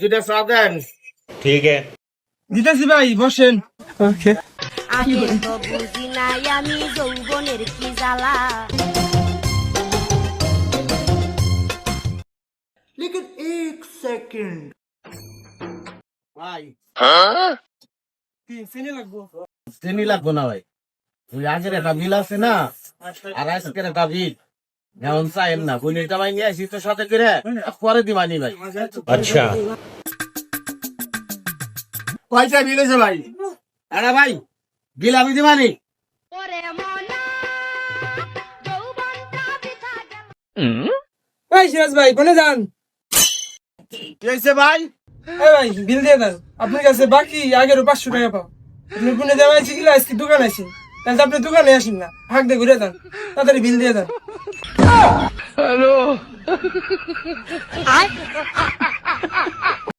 দুটা চা দেন। ठीक है। দিতেছি ভাই, বসেন। ওকে। আগে তো বুঝি নাই আমি যৌবনের কি জ্বালা। लेकिन एक सेकंड ভাই কি চিনি লাগবো? চিনি লাগবো না ভাই, ওই আগের একটা বিল আছে না আর আজকের একটা বিল এখন চাইেন না, পনিরটা ভাই নিয়ে আসি তো সাথে করে পরে দিবানি ভাই। अच्छा। পয়সা বিল হয়েছে ভাই। আরে ভাই বিল আমি দিবানি। ওরে মনা যৌবনটা বৃথা গেল। এই সিরাজ ভাই, কোনে যান? কি হয়েছে ভাই? এই ভাই, বিল দিয়ে দেন। আপনার কাছে বাকি আগেরও 500 টাকা পাও। আপনি কোনে দেওয়া আছে কি আজকে দোকান আছেন, তাহলে তো আপনি দোকানে আসেন না, হাঁক দিয়ে ঘুরে যান, তাড়াতাড়ি বিল দিয়ে দেন।